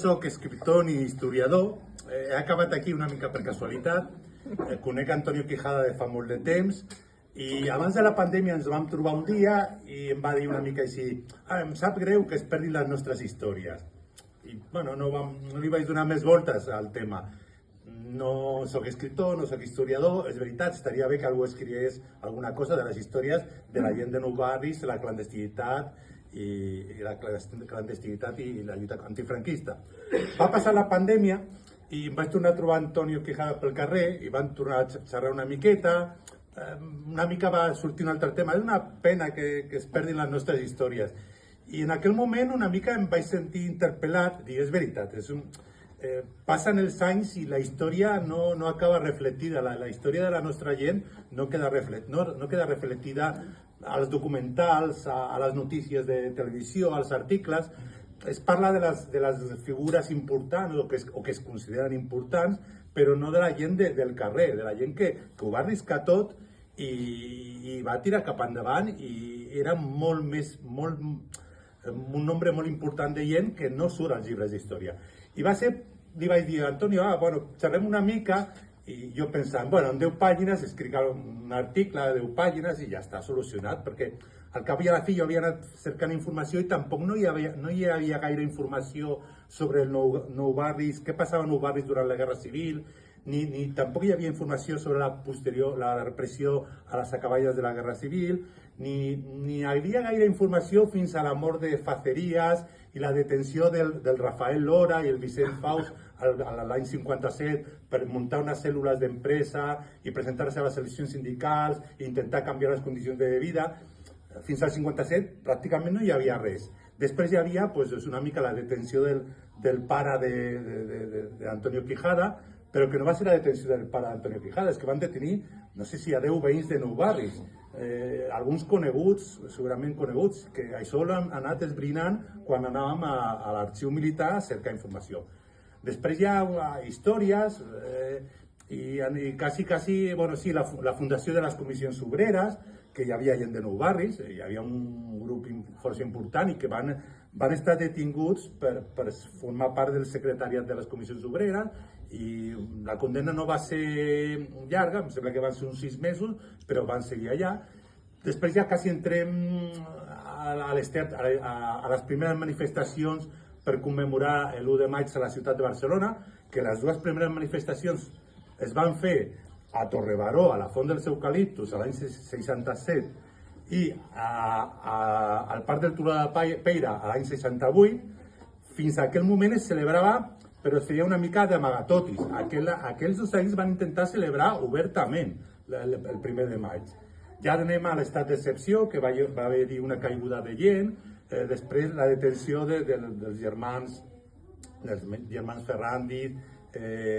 soc escriptor ni historiador, he acabat aquí una mica per casualitat, conec Antonio Quijada de fa molt de temps i abans de la pandèmia ens vam trobar un dia i em va dir una mica així: em sap greu que es perdin les nostres històries. I bueno, no li vaig donar més voltes al tema. No soc escriptor, no soc historiador, és veritat, estaria bé que algú escrigués alguna cosa de les històries de la gent de nou barris, la clandestinitat i la lluita antifranquista. Va passar la pandèmia i em vaig tornar a trobar Antonio Quijada pel carrer i van tornar a xerrar una miqueta, una mica va sortir un altre tema. És una pena que es perdin les nostres històries. I en aquell moment una mica em vaig sentir interpel·lat, i és veritat, passen els anys i la història no acaba reflectida, la història de la nostra gent no queda reflectida als documentals, a les notícies de televisió, als articles. Es parla de les figures importants o que es consideren importants, però no de la gent del carrer, de la gent que ho va arriscar tot i va tirar cap endavant i era un nombre molt important de gent que no surt als llibres d'història. I li vaig dir a Antonio, xerrem una mica, i jo pensant, en 10 pàgines escric un article de 10 pàgines i ja està solucionat, perquè al cap i a la fi jo havia anat cercant informació i tampoc no hi havia gaire informació sobre el Nou Barris, què passava a Nou Barris durant la Guerra Civil, ni tampoc hi havia informació sobre la repressió a les acaballes de la Guerra Civil, ni hi havia gaire informació fins a la mort de Facerías i la detenció del Rafael Lora i el Vicent Faus l'any 57 per muntar unes cèl·lules d'empresa i presentar-se a les eleccions sindicals i intentar canviar les condicions de vida. Fins al 57 pràcticament no hi havia res. Després hi havia una mica la detenció del pare d'Antonio Quijada, però que no va ser la detenció del pare d'Antonio Quijada, és que van detenir, no sé si a 10 veïns de Nou Barris, alguns coneguts, segurament coneguts, que això l'han anat esbrinant quan anàvem a l'arxiu militar a cercar informació. Després hi ha històries i quasi, la fundació de les comissions obreres, que hi havia gent de Nou Barris, hi havia un grup força important i que van estar detinguts per formar part del secretariat de les comissions obreres i la condemna no va ser llarga, em sembla que van ser uns 6 mesos, però van seguir allà. Després ja quasi entrem a les primeres manifestacions per commemorar l'1 de maig a la ciutat de Barcelona, que les dues primeres manifestacions es van fer a Torrebaró, a la Font dels Eucaliptus, l'any 67, i al Parc del Turó de Peira, l'any 68. Fins a aquell moment es celebrava, però es feia una mica d'amagatotis. Aquells 2 anys van intentar celebrar obertament el 1 de maig. Ja anem a l'estat d'excepció, que va haver-hi una caiguda de gent, després la detenció dels germans Ferrandis,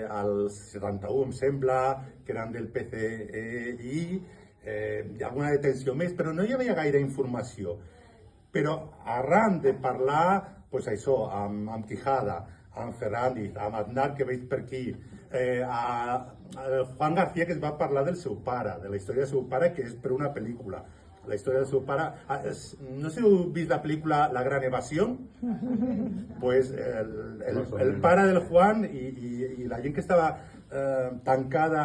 al 71, em sembla, que eren del PCI, hi ha alguna detenció més, però no hi havia gaire informació. Però arran de parlar, amb Quijada, amb Ferrandis, amb Aznar, que veig per aquí, a Juan García, que es va parlar del seu pare, de la història del seu pare, que és per una pel·lícula. La història del seu pare. No sé si heu vist la pel·lícula La Gran Evasión? Pues el pare del Juan i la gent que estava tancada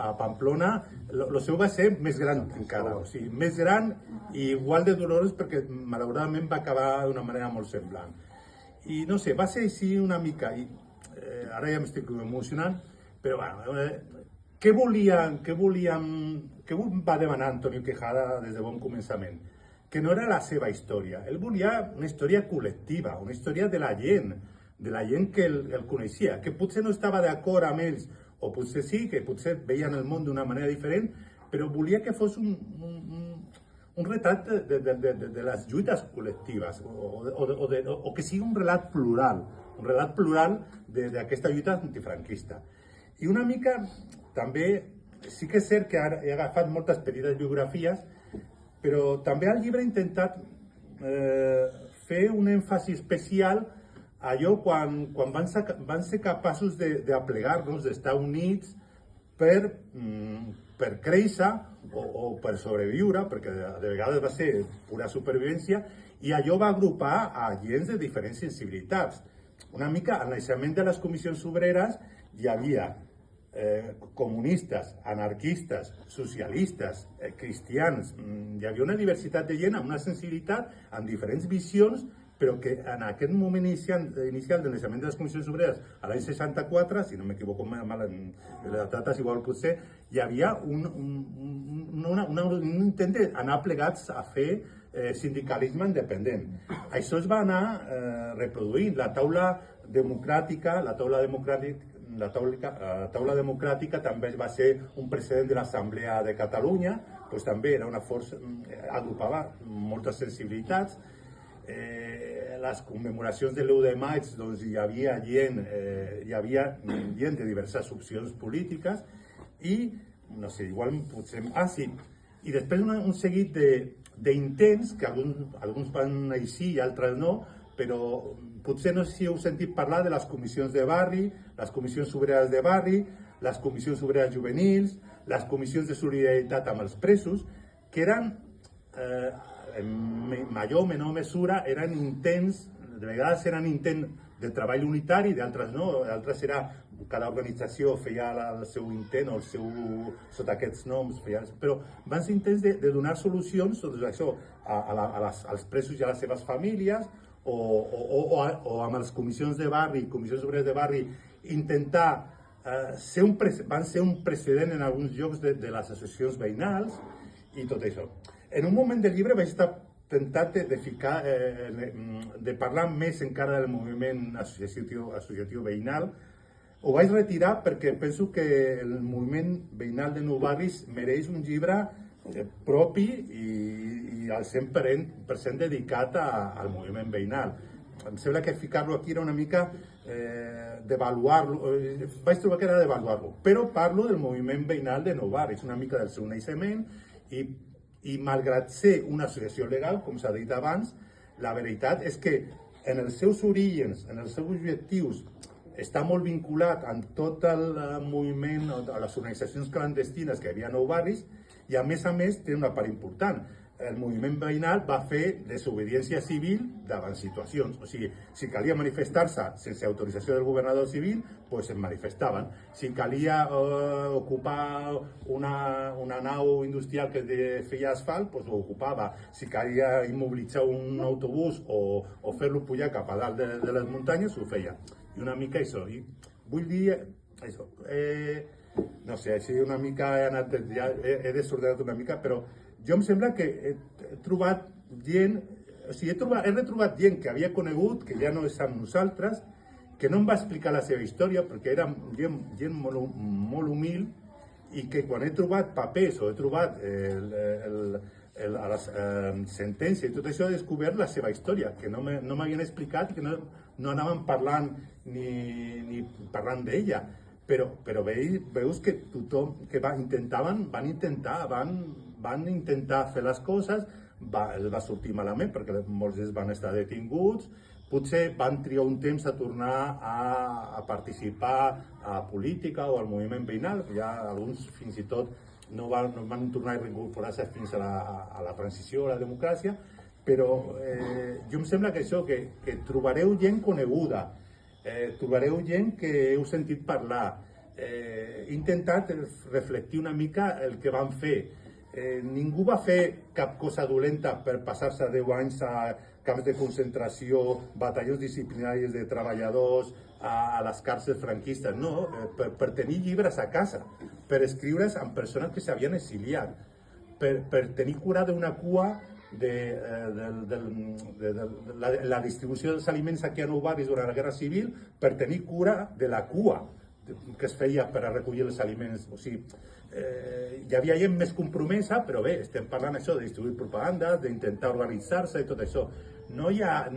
a Pamplona, el seu va ser més gran encara, o sigui, més gran i igual de dolorós perquè malauradament va acabar d'una manera molt semblant. I no sé, va ser així una mica, i ara ja m'estic emocionant, però què va demanar Antonio Quijada des de bon començament? Que no era la seva història. Ell volia una història col·lectiva, una història de la gent que el coneixia, que potser no estava d'acord amb ells, o potser sí, que potser veien el món d'una manera diferent, però volia que fos un retrat de les lluites col·lectives, o que sigui un relat plural d'aquesta lluita antifranquista. I una mica, també, sí que és cert que he agafat moltes petites biografies, però també al llibre he intentat fer un èmfasi especial a allò quan van ser capaços d'aplegar-nos, d'estar units per créixer o per sobreviure, perquè de vegades va ser pura supervivència, i allò va agrupar a gens de diferents sensibilitats. una mica al naixement de les comissions obreres hi havia comunistes, anarquistes, socialistes, cristians, hi havia una diversitat de gent amb una sensibilitat, amb diferents visions, però que en aquest moment inicial del naixement de les comissions obreres, a l'any 64, si no m'equivoco mal en les dates, igual potser, hi havia un intent d'anar plegats a fer sindicalisme independent. Això es va anar reproduint. La taula democràtica també va ser un precedent de l'Assemblea de Catalunya, doncs també era una força, agrupava moltes sensibilitats. Les commemoracions de l'1 de maig doncs, hi havia gent de diverses opcions polítiques i, no sé, igual potser... Ah, sí, i després un seguit d'intents, que alguns van així i altres no, però potser no sé si heu sentit parlar de les comissions de barri, les comissions obreres de barri, les comissions obreres juvenils, les comissions de solidaritat amb els presos, que eren, en major o menor mesura, eren intents, de vegades eren intents de treball unitari, d'altres no, d'altres era, cada organització feia el seu intent o el seu, sota aquests noms, però van ser intents de donar solucions doncs, això, als presos i a les seves famílies, o amb les comissions de barri, comissions obreres de barri, intentar van ser un precedent en alguns llocs de les associacions veïnals i tot això. En un moment del llibre vaig estar tentat de parlar més encara del moviment associatiu veïnal. Ho vaig retirar perquè penso que el moviment veïnal de Nou Barris mereix un llibre propi i al 100% dedicat al moviment veïnal. Em sembla que ficar-lo aquí era una mica devaluar-lo, vaig trobar que era devaluar-lo, però parlo del moviment veïnal de Nou Barris, una mica del seu naixement i malgrat ser una associació legal, com s'ha dit abans, la veritat és que en els seus orígens, en els seus objectius, està molt vinculat amb tot el moviment, a les organitzacions clandestines que hi havia a Nou Barris, i a més té una part important. El moviment veïnal va fer desobediència civil davant situacions. O sigui, si calia manifestar-se sense autorització del governador civil, doncs es manifestaven. Si calia ocupar una nau industrial que feia asfalt, doncs ho ocupava. Si calia immobilitzar un autobús o fer-lo pujar cap a dalt de les muntanyes, ho feia. I una mica això. I vull dir això. No sé, així una mica he desordenat una mica, però jo em sembla que he trobat gent, o sigui, he retrobat gent que havia conegut, que ja no és amb nosaltres, que no em va explicar la seva història, perquè era gent molt humil, i que quan he trobat papers o he trobat les sentències i tot això, he descobert la seva història, que no m'havien explicat, que no anaven parlant ni parlant d'ella. Però veus que tothom que van intentar fer les coses, va sortir malament perquè molts d'ells van estar detinguts, potser van trigar un temps a tornar a participar a política o al moviment veïnal, ja alguns fins i tot no van tornar a reincorporar-se fins a la transició, a la democràcia, però jo em sembla que això, que trobareu gent coneguda, trobareu gent que heu sentit parlar, he intentat reflectir una mica el que van fer. Ningú va fer cap cosa dolenta per passar-se 10 anys a camps de concentració, batallons disciplinaris de treballadors, a les càrcels franquistes, no, per tenir llibres a casa, per escriure's amb persones que s'havien exiliat, per tenir cura d'una cua de la distribució dels aliments aquí a Nou Barris durant la Guerra Civil, per tenir cura de la cua que es feia per a recollir els aliments. O sigui, hi havia gent més compromesa, però bé, estem parlant això de distribuir propaganda, d'intentar organitzar-se i tot això. No hi ha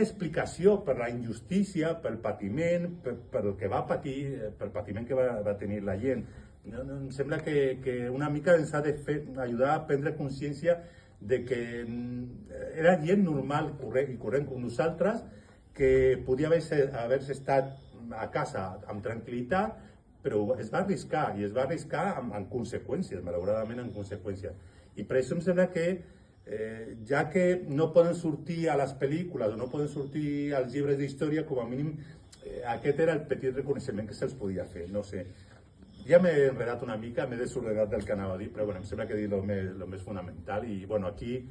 explicació per la injustícia, pel patiment, pel que va patir, pel patiment que va tenir la gent. Em sembla que una mica ens ha de ajudar a prendre consciència de que era gent normal i corrent com nosaltres, que podia haver-se estat a casa amb tranquil·litat, però es va arriscar amb conseqüències, malauradament amb conseqüències. I per això em sembla que ja que no poden sortir a les pel·lícules o no poden sortir als llibres d'història, com a mínim aquest era el petit reconeixement que se'ls podia fer, no sé. Ja m'he enredat una mica, m'he desordenat del que anava a dir, però bueno, em sembla que he dit el més fonamental i bueno, aquí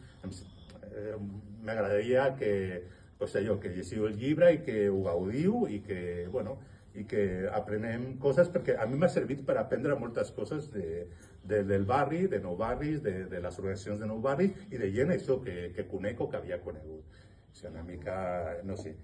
m'agradaria que, pues allò, que llegiu el llibre i que ho gaudiu i que, bueno, i que aprenem coses, perquè a mi m'ha servit per aprendre moltes coses del barri, de nou barris, de les organitzacions de nou barris i de gent això que conec o que havia conegut. O sigui, una mica, no sé,